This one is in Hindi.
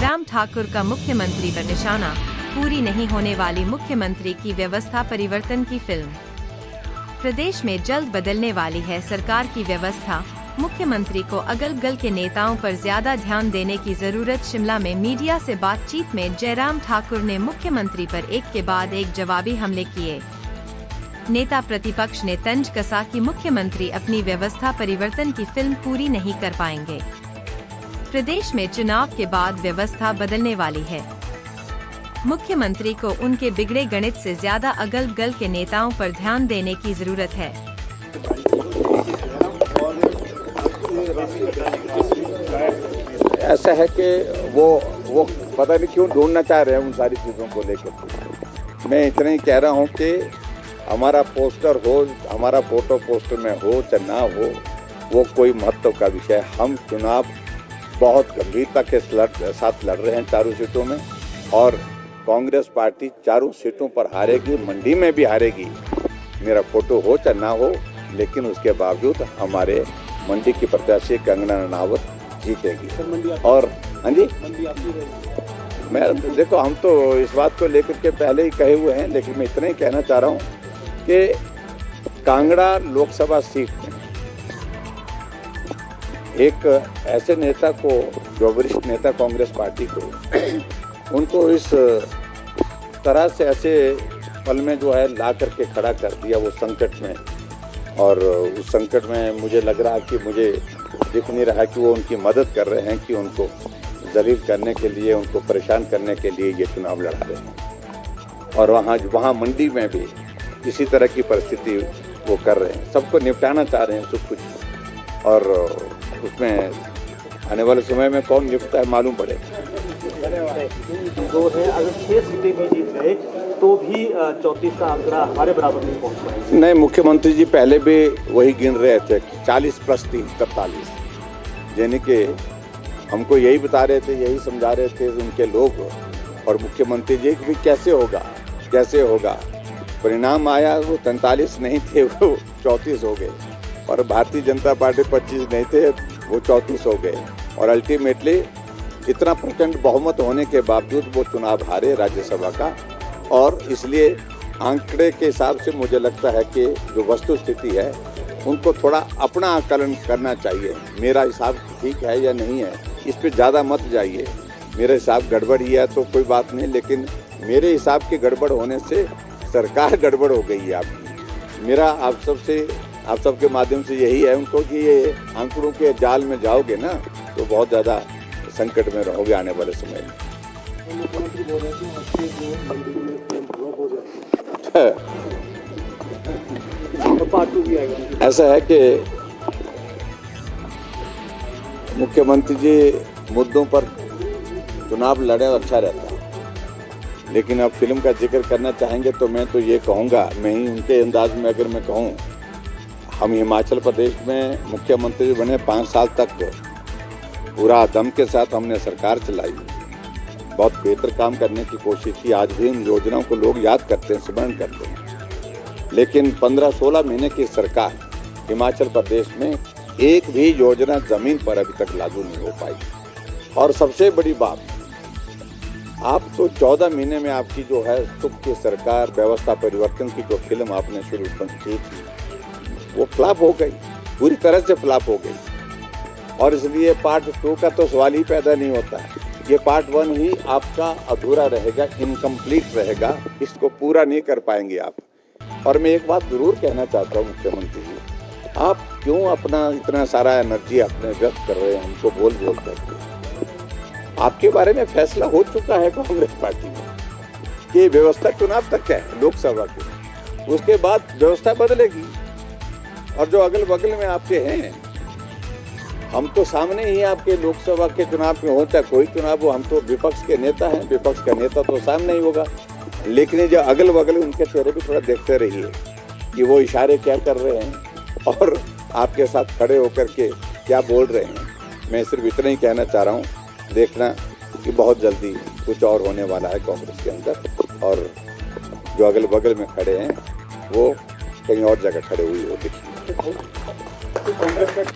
जयराम ठाकुर का मुख्यमंत्री पर निशाना, पूरी नहीं होने वाली मुख्यमंत्री की व्यवस्था परिवर्तन की फिल्म। प्रदेश में जल्द बदलने वाली है सरकार की व्यवस्था, मुख्यमंत्री को अगल बगल के नेताओं पर ज्यादा ध्यान देने की जरूरत। शिमला में मीडिया से बातचीत में जयराम ठाकुर ने मुख्यमंत्री पर एक के बाद एक जवाबी हमले किए। नेता प्रतिपक्ष ने तंज कसा कि मुख्यमंत्री अपनी व्यवस्था परिवर्तन की फिल्म पूरी नहीं कर पाएंगे। प्रदेश में चुनाव के बाद व्यवस्था बदलने वाली है। मुख्यमंत्री को उनके बिगड़े गणित से ज्यादा अगल बगल के नेताओं पर ध्यान देने की जरूरत है। ऐसा है कि वो पता नहीं क्यों ढूंढना चाह रहे हैं उन सारी चीज़ों को लेकर। मैं इतना ही कह रहा हूं कि हमारा पोस्टर हो, हमारा फोटो पोस्टर में हो चाहे ना हो, वो कोई महत्व का विषय। हम चुनाव बहुत गंभीरता के साथ लड़ रहे हैं चारों सीटों में, और कांग्रेस पार्टी चारों सीटों पर हारेगी, मंडी में भी हारेगी। मेरा फोटो हो चाहे ना हो, लेकिन उसके बावजूद हमारे मंडी की प्रत्याशी कंगना रनावत जीतेगी। और हाँ जी, मैं देखो, हम तो इस बात को लेकर के पहले ही कहे हुए हैं, लेकिन मैं इतना ही कहना चाह रहा हूँ कि कांगड़ा लोकसभा सीट में एक ऐसे नेता को, जो वरिष्ठ नेता कांग्रेस पार्टी को, उनको इस तरह से ऐसे पल में जो है ला करके खड़ा कर दिया वो संकट में। और उस संकट में मुझे लग रहा है कि मुझे दिख नहीं रहा कि वो उनकी मदद कर रहे हैं, कि उनको जलील करने के लिए, उनको परेशान करने के लिए ये चुनाव लड़ा रहे हैं। और वहाँ मंडी में भी इसी तरह की परिस्थिति वो कर रहे हैं, सबको निपटाना चाह रहे हैं सब कुछ। और उसमें आने वाले समय में कौन निपटता है मालूम पड़ेगा। अगर 6 सीटें भी जीत गए तो भी 34 का आंकड़ा हमारे बराबर नहीं पहुंच पाएगा। नहीं, मुख्यमंत्री जी पहले भी वही गिन रहे थे, 40 + 3 = 43, यानी कि हमको यही बता रहे थे, यही समझा रहे थे उनके लोग और मुख्यमंत्री जी कि कैसे होगा। परिणाम आया, वो 43 नहीं थे, वो 34 हो गए। और भारतीय जनता पार्टी 25 नहीं थे, वो 34 हो गए। और अल्टीमेटली इतना प्रचंड बहुमत होने के बावजूद वो चुनाव हारे राज्यसभा का। और इसलिए आंकड़े के हिसाब से मुझे लगता है कि जो वस्तु स्थिति है उनको थोड़ा अपना आकलन करना चाहिए। मेरा हिसाब ठीक है या नहीं है, इस पे ज़्यादा मत जाइए। मेरा हिसाब गड़बड़ ही है तो कोई बात नहीं, लेकिन मेरे हिसाब के गड़बड़ होने से सरकार गड़बड़ हो गई है आपकी। मेरा आप सबके माध्यम से यही है उनको कि ये आंकड़ों के जाल में जाओगे ना तो बहुत ज़्यादा संकट में रहोगे आने वाले समय में। ऐसा है कि मुख्यमंत्री जी मुद्दों पर चुनाव लड़े और अच्छा रहता है, लेकिन अब फिल्म का जिक्र करना चाहेंगे तो मैं तो ये कहूँगा, मैं ही उनके अंदाज में अगर मैं कहूँ, हम हिमाचल प्रदेश में मुख्यमंत्री बने 5 साल तक पूरा दम के साथ हमने सरकार चलाई, बहुत बेहतर काम करने की कोशिश की। आज भी उन योजनाओं को लोग याद करते हैं, स्मरण करते हैं। लेकिन 15-16 महीने की सरकार हिमाचल प्रदेश में एक भी योजना जमीन पर अभी तक लागू नहीं हो पाई। और सबसे बड़ी बात, आप तो 14 महीने में आपकी जो है सुख की सरकार, व्यवस्था परिवर्तन की जो फिल्म आपने शुरू की थी वो फ्लॉप हो गई, पूरी तरह से फ्लॉप हो गई। और इसलिए पार्ट 2 का तो सवाल ही पैदा नहीं होता है। ये पार्ट 1 ही आपका अधूरा रहेगा, इनकम्प्लीट रहेगा, इसको पूरा नहीं कर पाएंगे आप। और मैं एक बात जरूर कहना चाहता हूँ मुख्यमंत्री जी, आप क्यों अपना इतना सारा एनर्जी अपने व्यक्त कर रहे हैं हमको बोल करके। आपके बारे में फैसला हो चुका है कांग्रेस पार्टी में कि व्यवस्था चुनाव तक है लोकसभा के, उसके बाद व्यवस्था बदलेगी। और जो अगल बगल में आपके हैं, हम तो सामने ही आपके लोकसभा के चुनाव में हो चाहे कोई चुनाव हो, हम तो विपक्ष के नेता हैं, विपक्ष का नेता तो सामने ही होगा। लेकिन जो अगल बगल उनके चेहरे भी थोड़ा देखते रहिए कि वो इशारे क्या कर रहे हैं और आपके साथ खड़े होकर के क्या बोल रहे हैं। मैं सिर्फ इतना ही कहना चाह रहा हूँ, देखना कि बहुत जल्दी कुछ और होने वाला है कांग्रेस के अंदर, और जो अगल बगल में खड़े हैं वो कहीं और जगह खड़े हुए हो दिखिए।